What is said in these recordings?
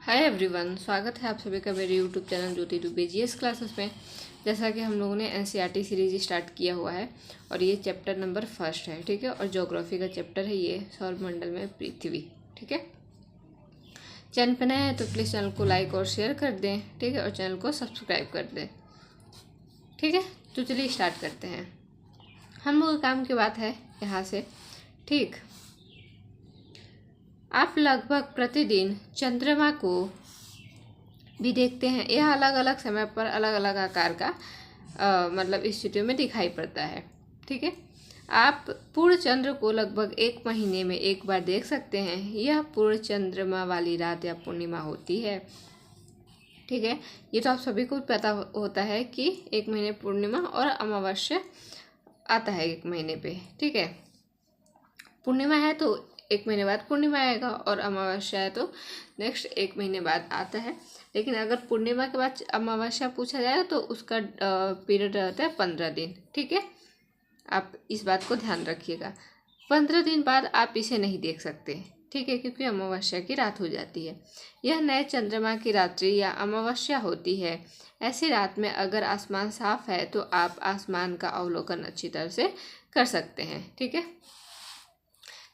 Hi everyone, स्वागत है आप सभी का मेरे यूट्यूब चैनल ज्योति डुबे जीएस क्लासेस में। जैसा कि हम लोगों ने एनसीईआरटी सीरीज स्टार्ट किया हुआ है और ये चैप्टर नंबर 1 है, ठीक है। और ज्योग्राफी का चैप्टर है ये, सौरमंडल में पृथ्वी, ठीक है। चैनल पर नए हैं तो प्लीज़ चैनल को लाइक और शेयर कर दें, ठीक है। और चैनल को सब्सक्राइब कर दें, ठीक है। तो चलिए स्टार्ट करते हैं। हम लोग काम की बात है यहाँ से, ठीक। आप लगभग प्रतिदिन चंद्रमा को भी देखते हैं। यह अलग अलग समय पर अलग अलग आकार का मतलब स्थितियों में दिखाई पड़ता है, ठीक है। आप पूर्ण चंद्र को लगभग 1 महीने में एक बार देख सकते हैं। यह पूर्ण चंद्रमा वाली रात या पूर्णिमा होती है, ठीक है। ये तो आप सभी को पता होता है कि 1 महीने पूर्णिमा और अमावस्या आता है 1 महीने पे, ठीक है। पूर्णिमा है तो 1 महीने बाद पूर्णिमा आएगा और अमावस्या है तो नेक्स्ट 1 महीने बाद आता है। लेकिन अगर पूर्णिमा के बाद अमावस्या पूछा जाए तो उसका पीरियड रहता है 15 दिन, ठीक है। आप इस बात को ध्यान रखिएगा। 15 दिन बाद आप इसे नहीं देख सकते, ठीक है, क्योंकि अमावस्या की रात हो जाती है। यह नए चंद्रमा की रात्रि या अमावस्या होती है। ऐसी रात में अगर आसमान साफ है तो आप आसमान का अवलोकन अच्छी तरह से कर सकते हैं, ठीक है।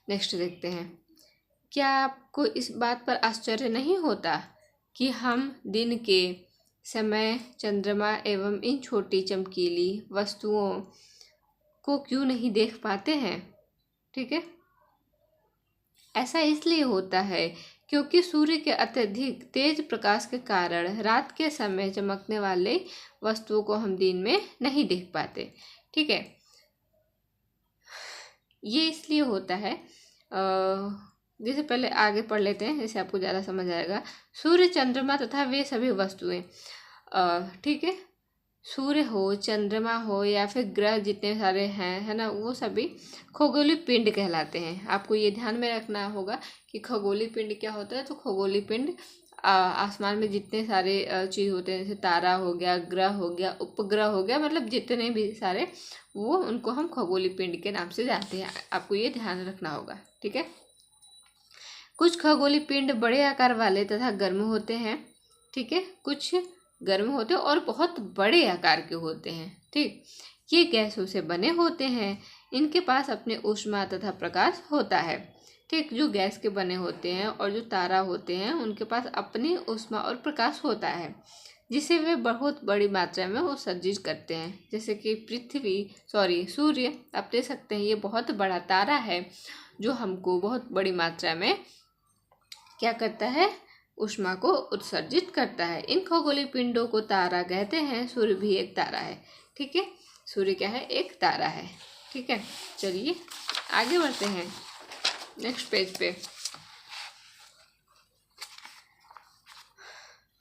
नेक्स्ट देखते हैं। क्या आपको इस बात पर आश्चर्य नहीं होता कि हम दिन के समय चंद्रमा एवं इन छोटी चमकीली वस्तुओं को क्यों नहीं देख पाते हैं, ठीक है। ऐसा इसलिए होता है क्योंकि सूर्य के अत्यधिक तेज प्रकाश के कारण रात के समय चमकने वाले वस्तुओं को हम दिन में नहीं देख पाते, ठीक है। ये इसलिए होता है, जैसे पहले आगे पढ़ लेते हैं, जैसे आपको ज़्यादा समझ आएगा। सूर्य, चंद्रमा तथा वे सभी वस्तुएं, ठीक है। सूर्य हो, चंद्रमा हो या फिर ग्रह जितने सारे हैं, है ना, वो सभी खगोलीय पिंड कहलाते हैं। आपको ये ध्यान में रखना होगा कि खगोलीय पिंड क्या होता है। तो खगोलीय पिंड आसमान में जितने सारे चीज़ होते हैं, जैसे तारा हो गया, ग्रह हो गया, उपग्रह हो गया, मतलब जितने भी सारे, वो उनको हम खगोलीय पिंड के नाम से जानते हैं। आपको ये ध्यान रखना होगा, ठीक है। कुछ खगोलीय पिंड बड़े आकार वाले तथा गर्म होते हैं, ठीक है। कुछ गर्म होते हैं और बहुत बड़े आकार के होते हैं, ठीक। ये गैसों से बने होते हैं। इनके पास अपने ऊष्मा तथा प्रकाश होता है, ठीक। जो गैस के बने होते हैं और जो तारा होते हैं उनके पास अपनी ऊष्मा और प्रकाश होता है, जिसे वे बहुत बड़ी मात्रा में उत्सर्जित करते हैं। जैसे कि सूर्य, आप देख सकते हैं ये बहुत बड़ा तारा है जो हमको बहुत बड़ी मात्रा में क्या करता है, ऊष्मा को उत्सर्जित करता है। इन खगोलीय पिंडों को तारा कहते हैं। सूर्य भी एक तारा है, ठीक है। सूर्य क्या है, एक तारा है, ठीक है। चलिए आगे बढ़ते हैं नेक्स्ट पेज पे।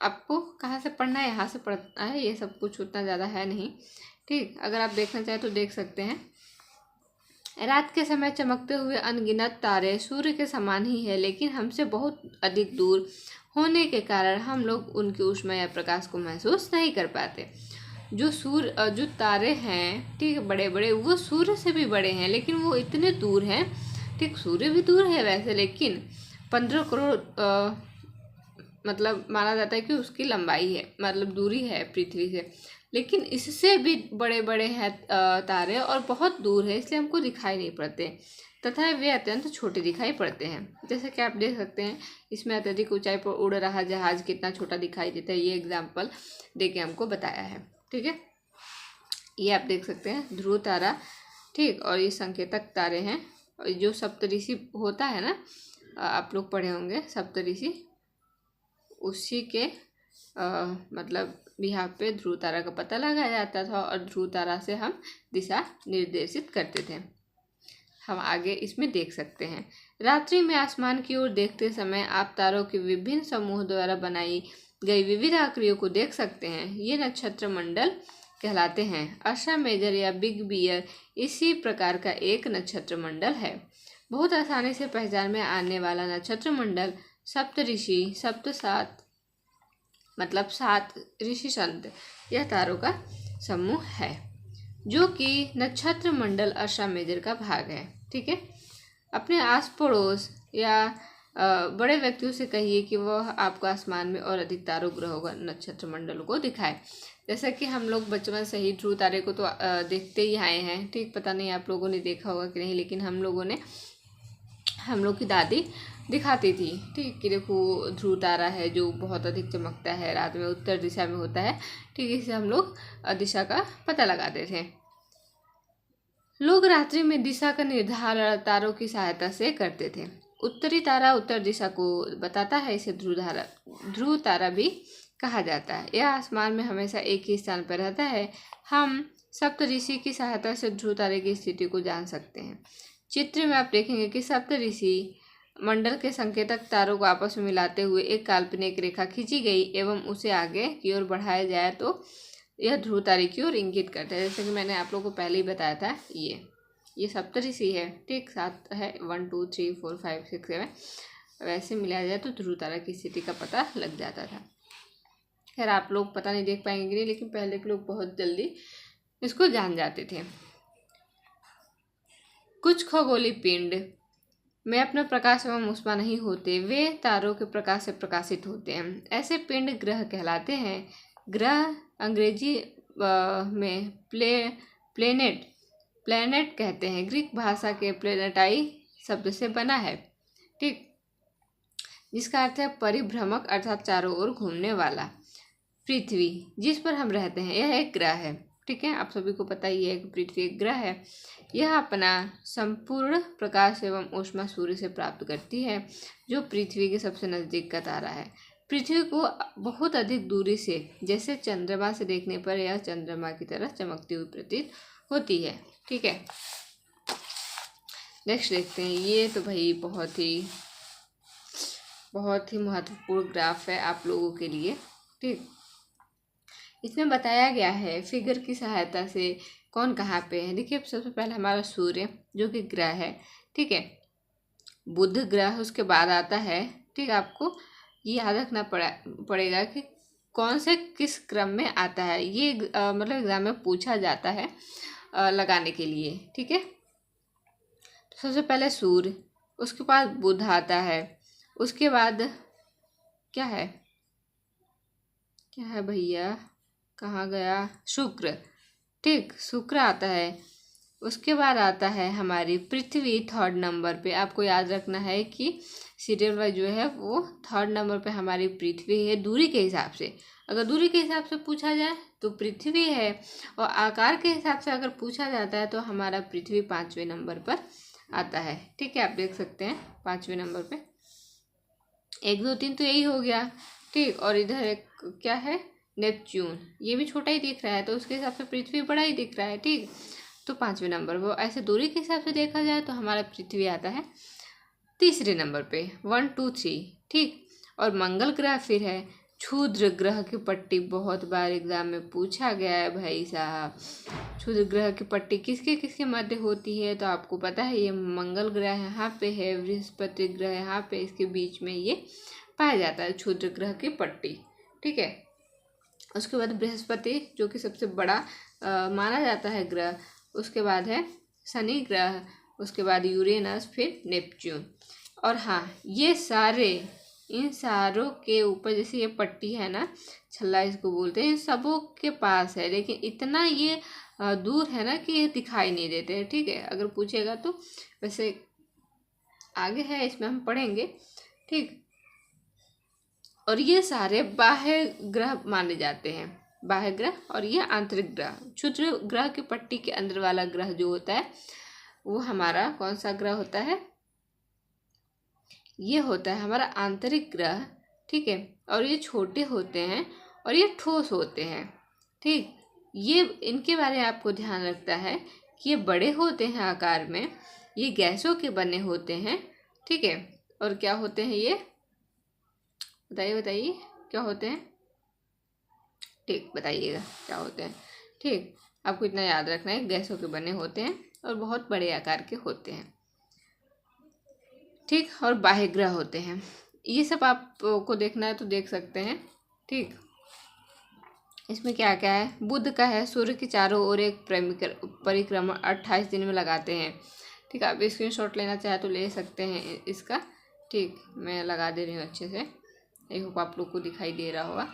आपको कहाँ से पढ़ना है, यहाँ से पढ़ना है। ये सब कुछ उतना ज़्यादा है नहीं, ठीक। अगर आप देखना चाहें तो देख सकते हैं। रात के समय चमकते हुए अनगिनत तारे सूर्य के समान ही है, लेकिन हमसे बहुत अधिक दूर होने के कारण हम लोग उनकी ऊष्मा या प्रकाश को महसूस नहीं कर पाते। जो तारे हैं, ठीक, बड़े बड़े, वो सूर्य से भी बड़े हैं, लेकिन वो इतने दूर हैं, ठीक। सूर्य भी दूर है वैसे, लेकिन 15 करोड़ मतलब माना जाता है कि उसकी लंबाई है, मतलब दूरी है पृथ्वी से। लेकिन इससे भी बड़े बड़े हैं तारे और बहुत दूर है, इसलिए हमको दिखाई नहीं पड़ते तथा वे अत्यंत छोटे दिखाई पड़ते हैं। जैसे कि आप देख सकते हैं, इसमें अत्यधिक ऊंचाई पर उड़ रहा जहाज कितना छोटा दिखाई देता है। ये एग्जाम्पल देके हमको बताया है, ठीक है। ये आप देख सकते हैं ध्रुव तारा, ठीक। और ये संकेतक तारे हैं। और जो सप्तऋषि होता है ना, आप लोग पढ़े होंगे सप्तऋषि, उसी के मतलब यहाँ पे ध्रुव तारा का पता लगाया जाता था और ध्रुव तारा से हम दिशा निर्देशित करते थे। हम आगे इसमें देख सकते हैं। रात्रि में आसमान की ओर देखते समय आप तारों के विभिन्न समूह द्वारा बनाई गई विविध आकृतियों को देख सकते हैं। ये नक्षत्र मंडल कहलाते हैं। अर्शा मेजर या बिग बियर इसी प्रकार का एक नक्षत्र मंडल है। बहुत आसानी से पहचान में आने वाला नक्षत्र मंडल सप्तऋषि, सात मतलब 7 ऋषि संत, यह तारों का समूह है, जो कि नक्षत्र मंडल अर्शा मेजर का भाग है, ठीक है। अपने आस पड़ोस या बड़े व्यक्तियों से कहिए कि वह आपको आसमान में और अधिक तारों, ग्रहों का नक्षत्र मंडलों को दिखाए। जैसा कि हम लोग बचपन से ही ध्रुव तारे को तो देखते ही आए हैं, ठीक। पता नहीं आप लोगों ने देखा होगा कि नहीं, लेकिन हम लोग की दादी दिखाती थी, ठीक, कि देखो ध्रुव तारा है जो बहुत अधिक चमकता है, रात में उत्तर दिशा में होता है, ठीक। इससे हम लोग दिशा का पता लगाते थे। लोग रात्रि में दिशा का निर्धारण तारों की सहायता से करते थे। उत्तरी तारा उत्तर दिशा को बताता है, इसे ध्रुव तारा भी कहा जाता है। यह आसमान में हमेशा एक ही स्थान पर रहता है। हम सप्तऋषि की सहायता से ध्रुव तारे की स्थिति को जान सकते हैं। चित्र में आप देखेंगे कि सप्तऋषि मंडल के संकेतक तारों को आपस में मिलाते हुए एक काल्पनिक रेखा खींची गई एवं उसे आगे की ओर बढ़ाया जाए तो यह ध्रुव तारे की ओर इंगित करता है। जैसे कि मैंने आप लोगों को पहले ही बताया था, ये सप्तऋषि है, ठीक, 7 है, 1 2 3 4 5 6 7, वैसे मिलाया जाए तो ध्रुव तारा की स्थिति का पता लग जाता था। खैर आप लोग पता नहीं देख पाएंगे नहीं, लेकिन पहले के लोग बहुत जल्दी इसको जान जाते थे। कुछ खगोलीय पिंड में अपना प्रकाश एवं ऊष्मा नहीं होते, वे तारों के प्रकाश से प्रकाशित होते हैं। ऐसे पिंड ग्रह कहलाते हैं। ग्रह अंग्रेजी में प्लेनेट कहते हैं। ग्रीक भाषा के प्लेनेटाई शब्द से बना है, ठीक, जिसका अर्थ है परिभ्रमक, अर्थात चारों ओर घूमने वाला। पृथ्वी जिस पर हम रहते हैं यह एक ग्रह है, ठीक है। आप सभी को पता ही है कि पृथ्वी एक ग्रह है। यह अपना संपूर्ण प्रकाश एवं ऊष्मा सूर्य से प्राप्त करती है, जो पृथ्वी के सबसे नज़दीक का तारा है। पृथ्वी को बहुत अधिक दूरी से, जैसे चंद्रमा से देखने पर यह चंद्रमा की तरह चमकती हुई प्रतीत होती है, ठीक है। नेक्स्ट देखते हैं। ये तो भाई बहुत ही महत्वपूर्ण ग्राफ है आप लोगों के लिए, ठीक। इसमें बताया गया है फिगर की सहायता से कौन कहाँ पे है। देखिए सबसे पहले हमारा सूर्य जो कि ग्रह है, ठीक है, बुध ग्रह उसके बाद आता है, ठीक। आपको ये याद रखना पड़ेगा कि कौन से किस क्रम में आता है, ये मतलब एग्जाम में पूछा जाता है लगाने के लिए, ठीक है। तो सबसे पहले सूर्य, उसके बाद बुध आता है, उसके बाद क्या है भैया, कहाँ गया, शुक्र, ठीक, शुक्र आता है। उसके बाद आता है हमारी पृथ्वी 3rd नंबर पे। आपको याद रखना है कि सीरियल वाइज जो है वो 3rd नंबर पे हमारी पृथ्वी है दूरी के हिसाब से। अगर दूरी के हिसाब से पूछा जाए तो पृथ्वी है, और आकार के हिसाब से अगर पूछा जाता है तो हमारा पृथ्वी 5वें नंबर पर आता है, ठीक है। आप देख सकते हैं 5वें नंबर पे 1 2 3 तो यही हो गया, ठीक। और इधर एक क्या है, नेपच्यून, ये भी छोटा ही दिख रहा है तो उसके हिसाब से पृथ्वी बड़ा ही दिख रहा है, ठीक। तो 5वें नंबर वो ऐसे दूरी के हिसाब से देखा जाए तो हमारा पृथ्वी आता है 3रे नंबर पे, 1 2 3, ठीक। और मंगल ग्रह फिर है क्षुद्र ग्रह की पट्टी। बहुत बार एग्जाम में पूछा गया है भाई साहब, क्षुद्र ग्रह की पट्टी किसके किसके मध्य होती है, तो आपको पता है ये मंगल ग्रह यहाँ पे है, बृहस्पति ग्रह यहाँ पे, इसके बीच में ये पाया जाता है क्षुद्र ग्रह की पट्टी, ठीक है। उसके बाद बृहस्पति जो कि सबसे बड़ा माना जाता है ग्रह, उसके बाद है शनि ग्रह, उसके बाद यूरेनस, फिर नेपच्यून। और हाँ, ये सारे, इन सारों के ऊपर जैसे ये पट्टी है ना, छल्ला इसको बोलते हैं, इन सबों के पास है, लेकिन इतना ये दूर है ना कि ये दिखाई नहीं देते हैं, ठीक है। अगर पूछेगा तो वैसे आगे है, इसमें हम पढ़ेंगे, ठीक। और ये सारे बाह्य ग्रह माने जाते हैं, बाह्य ग्रह, और ये आंतरिक ग्रह। क्षुद्र ग्रह की पट्टी के अंदर वाला ग्रह जो होता है वो हमारा कौन सा ग्रह होता है, ये होता है हमारा आंतरिक ग्रह, ठीक है। और ये छोटे होते हैं और ये ठोस होते हैं, ठीक। ये इनके बारे में आपको ध्यान रखता है कि ये बड़े होते हैं आकार में, ये गैसों के बने होते हैं, ठीक है। और क्या होते हैं ये, बताइए क्या होते हैं, ठीक, बताइएगा क्या होते हैं, ठीक। आपको इतना याद रखना है, गैसों के बने होते हैं और बहुत बड़े आकार के होते हैं, ठीक। और बाह्य ग्रह होते हैं। ये सब आपको देखना है तो देख सकते हैं, ठीक। इसमें क्या क्या है, बुध का है, सूर्य के चारों ओर एक परिक्रमण 28 दिन में लगाते हैं, ठीक। आप स्क्रीनशॉट लेना चाहे तो ले सकते हैं इसका, ठीक, मैं लगा दे रही हूँ अच्छे से, आई होप आप लोग को दिखाई दे रहा होगा।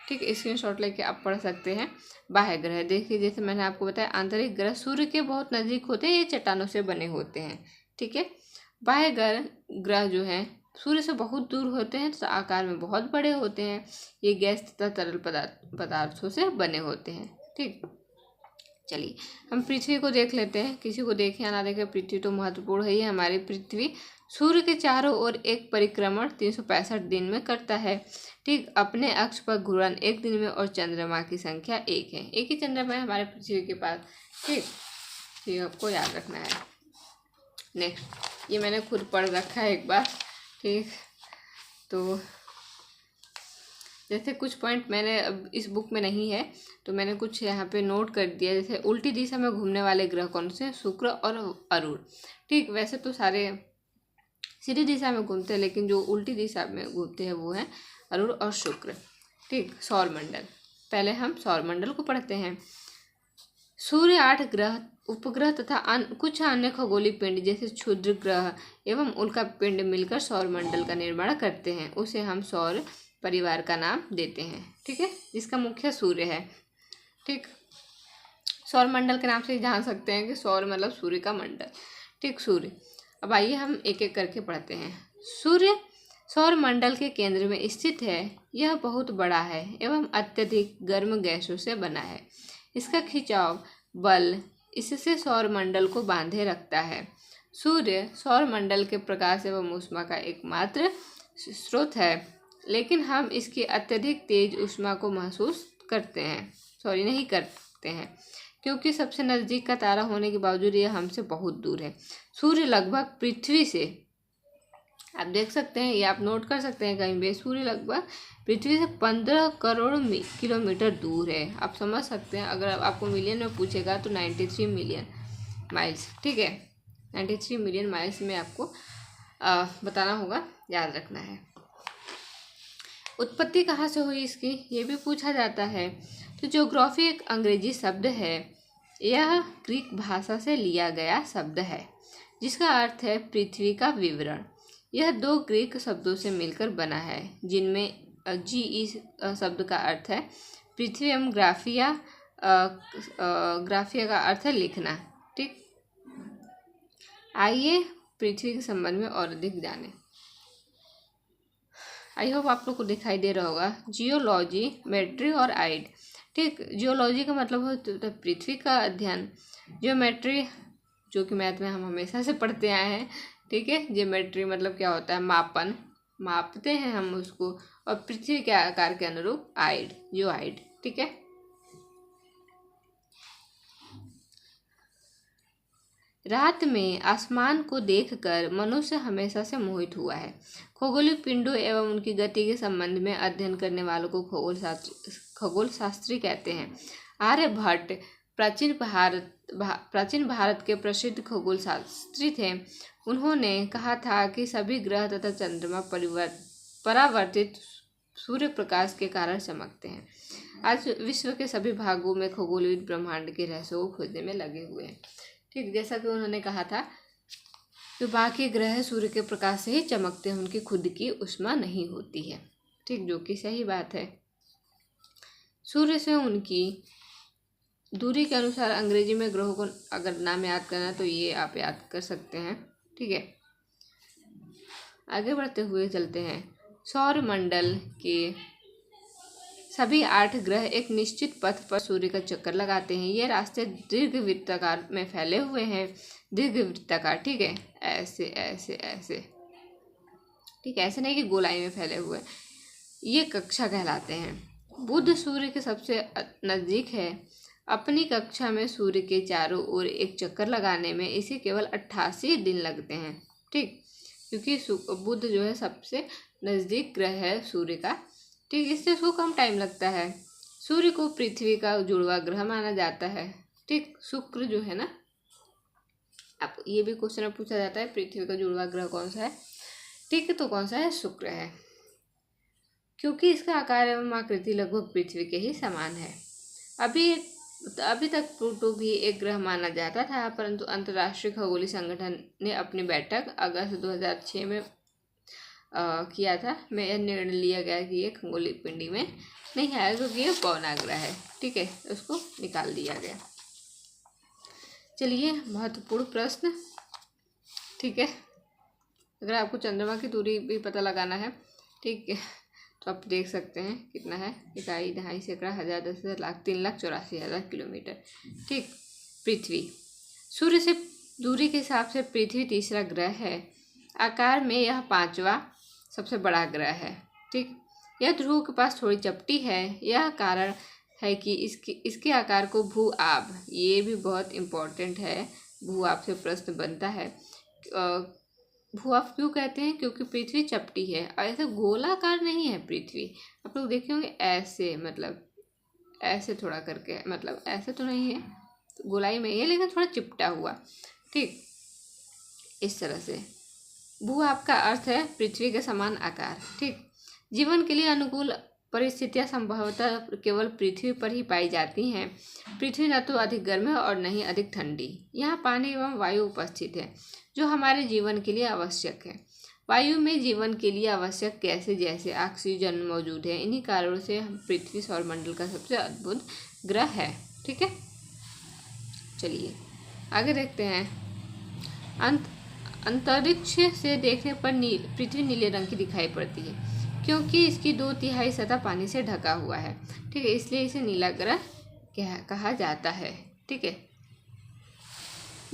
ठीक, स्क्रीनशॉट लेके आप पढ़ सकते हैं। बाह्य ग्रह, देखिए जैसे मैंने आपको बताया, आंतरिक ग्रह सूर्य के बहुत नज़दीक होते हैं, ये चट्टानों से बने होते हैं। ठीक है, बाह्य ग्रह जो हैं सूर्य से बहुत दूर होते हैं, तो आकार में बहुत बड़े होते हैं। ये गैस तथा तरल पदार्थों से बने होते हैं। ठीक, चलिए हम पृथ्वी को देख लेते हैं। किसी को देखें या ना देखें, पृथ्वी तो महत्वपूर्ण है ही। हमारी पृथ्वी सूर्य के चारों ओर एक परिक्रमण 365 दिन में करता है। ठीक, अपने अक्ष पर घूर्णन 1 दिन में, और चंद्रमा की संख्या 1 है। एक ही चंद्रमा है हमारे पृथ्वी के पास। ठीक, ये आपको याद रखना है। नेक्स्ट, ये मैंने खुद पढ़ रखा है एक बार। ठीक, तो जैसे कुछ पॉइंट मैंने अब इस बुक में नहीं है, तो मैंने कुछ यहाँ पे नोट कर दिया। जैसे उल्टी दिशा में घूमने वाले ग्रह कौन से? शुक्र और अरुण। ठीक, वैसे तो सारे सीधी दिशा में घूमते हैं, लेकिन जो उल्टी दिशा में घूमते हैं वो हैं अरुण और शुक्र। ठीक, सौरमंडल, पहले हम सौरमंडल को पढ़ते हैं। सूर्य 8 ग्रह, उपग्रह तथा कुछ अन्य खगोलीय पिंड जैसे क्षुद्र ग्रह एवं उल्का पिंड मिलकर सौरमंडल का निर्माण करते हैं। उसे हम सौर परिवार का नाम देते हैं। ठीक है, जिसका मुख्य सूर्य है। ठीक, सौरमंडल के नाम से जान सकते हैं कि सौर मतलब सूर्य का मंडल। ठीक, सूर्य, अब आइए हम एक एक करके पढ़ते हैं। सूर्य सौरमंडल के केंद्र में स्थित है। यह बहुत बड़ा है एवं अत्यधिक गर्म गैसों से बना है। इसका खिंचाव बल इससे सौरमंडल को बांधे रखता है। सूर्य सौरमंडल के प्रकाश एवं ऊष्मा का एकमात्र स्रोत है, लेकिन हम इसकी अत्यधिक तेज ऊष्मा को महसूस नहीं करते हैं, क्योंकि सबसे नज़दीक का तारा होने के बावजूद यह हमसे बहुत दूर है। सूर्य लगभग पृथ्वी से, आप देख सकते हैं, ये आप नोट कर सकते हैं कहीं भी, सूर्य लगभग पृथ्वी से 15 करोड़ किलोमीटर दूर है। आप समझ सकते हैं, अगर आपको मिलियन में पूछेगा तो 93 मिलियन माइल्स। ठीक है, 93 मिलियन माइल्स में आपको बताना होगा, याद रखना है। उत्पत्ति कहाँ से हुई इसकी, ये भी पूछा जाता है। तो ज्योग्राफी एक अंग्रेजी शब्द है। यह ग्रीक भाषा से लिया गया शब्द है, जिसका अर्थ है पृथ्वी का विवरण। यह 2 ग्रीक शब्दों से मिलकर बना है, जिनमें जी शब्द का अर्थ है पृथ्वी एवं ग्राफिया का अर्थ है लिखना। ठीक, आइए पृथ्वी के संबंध में और अधिक जाने। आई होप आप लोग को दिखाई दे रहा होगा, जियोलॉजी, मेट्री और आइड। ठीक, जियोलॉजी का मतलब होता है पृथ्वी का अध्ययन। ज्योमेट्री, जो कि मैथ में हम हमेशा से पढ़ते आए हैं। ठीक है, ज्योमेट्री मतलब क्या होता है? मापन, मापते हैं हम उसको, और पृथ्वी के आकार के अनुरूप आइड, जियोआइड। ठीक है, रात में आसमान को देखकर मनुष्य हमेशा से मोहित हुआ है। खगोलीय पिंडों एवं उनकी गति के संबंध में अध्ययन करने वालों को खगोल शास्त्री कहते हैं। आर्यभट्ट प्राचीन भारत के प्रसिद्ध खगोल शास्त्री थे। उन्होंने कहा था कि सभी ग्रह तथा चंद्रमा परावर्तित सूर्य प्रकाश के कारण चमकते हैं। आज विश्व के सभी भागों में खगोलविद ब्रह्मांड के रहस्यों को खोजने में लगे हुए हैं। ठीक, जैसा कि उन्होंने कहा था कि बाकी ग्रह सूर्य के प्रकाश से ही चमकते हैं, उनकी खुद की ऊष्मा नहीं होती है। ठीक, जो कि सही बात है। सूर्य से उनकी दूरी के अनुसार अंग्रेजी में ग्रहों को अगर नाम याद करना तो ये आप याद कर सकते हैं। ठीक है, आगे बढ़ते हुए चलते हैं। सौरमंडल के सभी 8 ग्रह एक निश्चित पथ पर सूर्य का चक्कर लगाते हैं। ये रास्ते दीर्घवृत्ताकार में फैले हुए हैं। दीर्घवृत्ताकार, ठीक है, ऐसे ऐसे ऐसे, ठीक है, ऐसे नहीं कि गोलाई में फैले हुए, ये कक्षा कहलाते हैं। बुध सूर्य के सबसे नज़दीक है। अपनी कक्षा में सूर्य के चारों ओर एक चक्कर लगाने में इसे केवल 88 दिन लगते हैं। ठीक, क्योंकि बुध जो है सबसे नज़दीक ग्रह है सूर्य का। ठीक, इससे उसको कम टाइम लगता है। सूर्य को पृथ्वी का जुड़वा ग्रह माना जाता है। ठीक, शुक्र जो है ना, आप ये भी क्वेश्चन पूछा जाता है पृथ्वी का जुड़वा ग्रह कौन सा है। ठीक है, तो कौन सा है? शुक्र है, क्योंकि इसका आकार एवं आकृति लगभग पृथ्वी के ही समान है। अभी तक प्लूटो भी एक ग्रह माना जाता था, परंतु अंतर्राष्ट्रीय खगोलीय संगठन ने अपनी बैठक अगस्त 2006 में किया था, मैं यह निर्णय लिया गया कि ये खगोलीय पिंडी में नहीं आएगा क्योंकि ये पौनाग्रह है। ठीक है, उसको निकाल दिया गया। चलिए, महत्वपूर्ण प्रश्न। ठीक है, अगर आपको चंद्रमा की दूरी भी पता लगाना है, ठीक है, तो आप देख सकते हैं कितना है, इकाई, दहाई, सैकड़ा, हज़ार, 10,000, लाख, 3,84,000 किलोमीटर। ठीक। पृथ्वी सूर्य से दूरी के हिसाब से पृथ्वी तीसरा ग्रह है। आकार में यह पांचवा सबसे बड़ा ग्रह है। ठीक। यह ध्रुव के पास थोड़ी चपटी है। यह कारण है कि इसके आकार को भू आब, ये भी बहुत इम्पोर्टेंट है, भू आब से प्रश्न बनता है। भू आब क्यों कहते हैं? क्योंकि पृथ्वी चपटी है और ऐसे गोलाकार नहीं है पृथ्वी। आप लोग देखे होंगे ऐसे, मतलब ऐसे थोड़ा करके, मतलब ऐसे तो नहीं है, तो गोलाई में है लेकिन थोड़ा चिपटा हुआ। ठीक, इस तरह से। भू आपका अर्थ है पृथ्वी के समान आकार। ठीक। जीवन के लिए अनुकूल परिस्थितियां संभवतः केवल पृथ्वी पर ही पाई जाती हैं। पृथ्वी न तो अधिक गर्म है और न ही अधिक ठंडी। यहाँ पानी एवं वायु उपस्थित है जो हमारे जीवन के लिए आवश्यक है। वायु में जीवन के लिए आवश्यक गैसें जैसे ऑक्सीजन मौजूद है। इन्हीं कारणों से पृथ्वी सौरमंडल का सबसे अद्भुत ग्रह है। ठीक है, चलिए आगे देखते हैं। अंतरिक्ष से देखने पर पृथ्वी नीले रंग की दिखाई पड़ती है क्योंकि इसकी 2/3 सतह पानी से ढका हुआ है। ठीक है, इसलिए इसे नीला ग्रह कहा जाता है। ठीक है,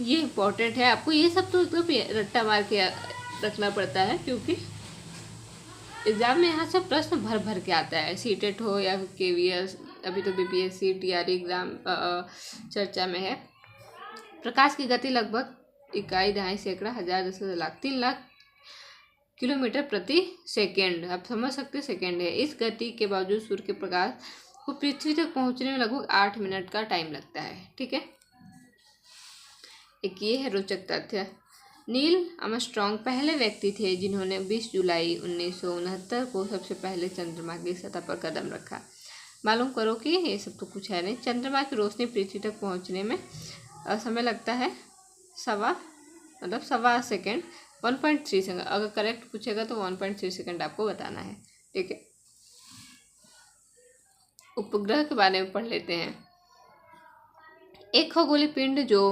ये इम्पोर्टेंट है, आपको ये सब तो रट्टा मार के रखना पड़ता है क्योंकि एग्जाम में यहाँ से प्रश्न भर भर के आता है। सीटेट हो या KVS, अभी तो BPSC TRE एग्जाम चर्चा में है। प्रकाश की गति लगभग इकाई, दहाई, सैकड़ा, हज़ार, 10,000, लाख, 3 लाख किलोमीटर प्रति सेकेंड। आप समझ सकते हैं सेकेंड है। इस गति के बावजूद सूर्य के प्रकाश को पृथ्वी तक पहुंचने में लगभग 8 मिनट का टाइम लगता है। ठीक है, एक ये है रोचक तथ्य। नील आर्मस्ट्रॉन्ग पहले व्यक्ति थे जिन्होंने 20 जुलाई 1969 को सबसे पहले चंद्रमा की सतह पर कदम रखा। मालूम करो कि ये सब तो कुछ है नहीं। चंद्रमा की रोशनी पृथ्वी तक पहुंचने में समय लगता है सवा सेकेंड, 1.3 सेकेंड। अगर करेक्ट पूछेगा तो 1.3 सेकेंड आपको बताना है। ठीक है, उपग्रह के बारे में पढ़ लेते हैं। एक खगोलीय पिंड जो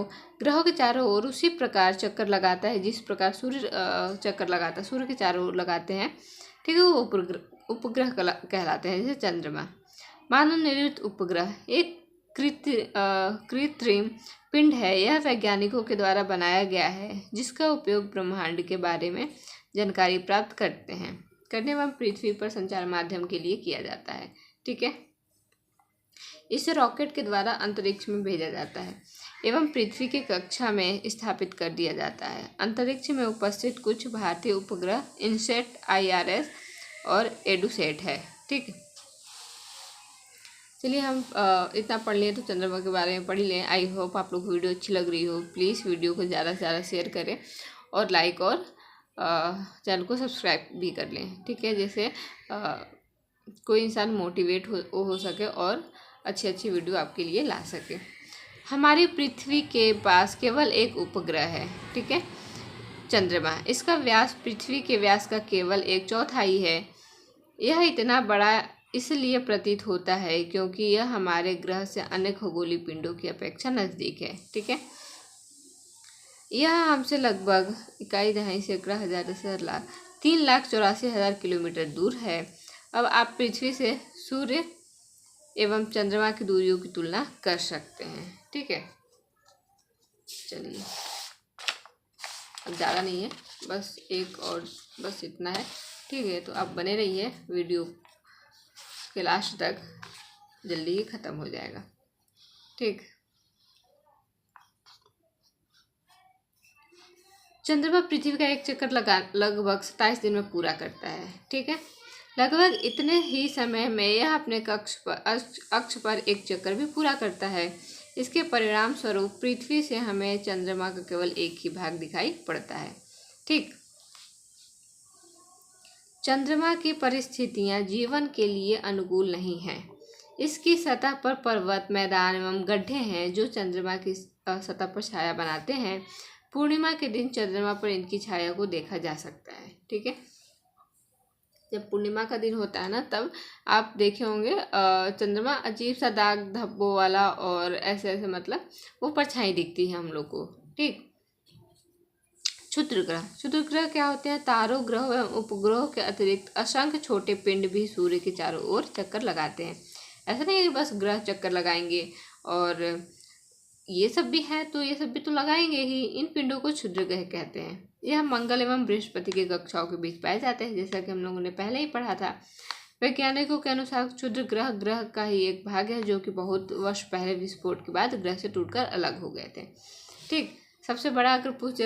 ग्रहों के चारों ओर उसी प्रकार चक्कर लगाता है जिस प्रकार सूर्य चक्कर लगाता है, सूर्य के चारों ओर लगाते हैं। ठीक है, वो उपग्रह कहलाते हैं, जैसे चंद्रमा। मानव निर्मित उपग्रह एक कृत्रिम पिंड है। यह वैज्ञानिकों के द्वारा बनाया गया है जिसका उपयोग ब्रह्मांड के बारे में जानकारी प्राप्त करने एवं पृथ्वी पर संचार माध्यम के लिए किया जाता है। ठीक है, इसे रॉकेट के द्वारा अंतरिक्ष में भेजा जाता है एवं पृथ्वी के कक्षा में स्थापित कर दिया जाता है। अंतरिक्ष में उपस्थित कुछ भारतीय उपग्रह इनसेट, IRS और एडुसेट है। ठीक है, चलिए हम इतना पढ़ लिए तो चंद्रमा के बारे में पढ़ ही लें। आई होप आप लोग वीडियो अच्छी लग रही हो। प्लीज़ वीडियो को ज़्यादा से ज़्यादा शेयर करें और लाइक और चैनल को सब्सक्राइब भी कर लें। ठीक है, जैसे कोई इंसान मोटिवेट हो सके और अच्छी अच्छी वीडियो आपके लिए ला सके। हमारी पृथ्वी के पास केवल एक उपग्रह है। ठीक है, चंद्रमा। इसका व्यास पृथ्वी के व्यास का केवल 1/4 है। यह इतना बड़ा इसलिए प्रतीत होता है क्योंकि यह हमारे ग्रह से अन्य खगोलीय पिंडों की अपेक्षा नज़दीक है। ठीक है, यह हमसे लगभग इकाई, दहाई, सैकड़ा, हज़ार, 10,000, लाख, 3,84,000 किलोमीटर दूर है। अब आप पृथ्वी से सूर्य एवं चंद्रमा की दूरियों की तुलना कर सकते हैं। ठीक है, चलिए अब ज़्यादा नहीं है, बस एक और बस इतना है। ठीक है, तो आप बने रहिए वीडियो के लास्ट तक, जल्दी ही ख़त्म हो जाएगा। ठीक, चंद्रमा पृथ्वी का एक चक्कर लगभग 27 दिन में पूरा करता है। ठीक है, लगभग इतने ही समय में यह अपने अक्ष पर एक चक्कर भी पूरा करता है। इसके परिणाम स्वरूप पृथ्वी से हमें चंद्रमा का केवल एक ही भाग दिखाई पड़ता है। ठीक, चंद्रमा की परिस्थितियां जीवन के लिए अनुकूल नहीं हैं। इसकी सतह पर पर्वत, मैदान एवं गड्ढे हैं जो चंद्रमा की सतह पर छाया बनाते हैं। पूर्णिमा के दिन चंद्रमा पर इनकी छाया को देखा जा सकता है। ठीक है, जब पूर्णिमा का दिन होता है ना, तब आप देखे होंगे चंद्रमा अजीब सा दाग धब्बों वाला और ऐसे ऐसे मतलब वो परछाई दिखती है हम लोग को। ठीक। क्षुद्र ग्रह क्या होते हैं? तारों, ग्रहों एवं उपग्रहों के अतिरिक्त असंख्य छोटे पिंड भी सूर्य के चारों ओर चक्कर लगाते हैं। ऐसा नहीं है कि बस ग्रह चक्कर लगाएंगे और ये सब भी है तो ये सब भी तो लगाएंगे ही। इन पिंडों को क्षुद्र ग्रह कहते हैं। यह मंगल एवं बृहस्पति के कक्षाओं के बीच पाए जाते हैं, जैसा कि हम लोगों ने पहले ही पढ़ा था। वैज्ञानिकों के अनुसार क्षुद्र ग्रह का ही एक भाग है जो कि बहुत वर्ष पहले विस्फोट के बाद ग्रह से टूटकर अलग हो गए थे। ठीक। सबसे बड़ा अगर पूछ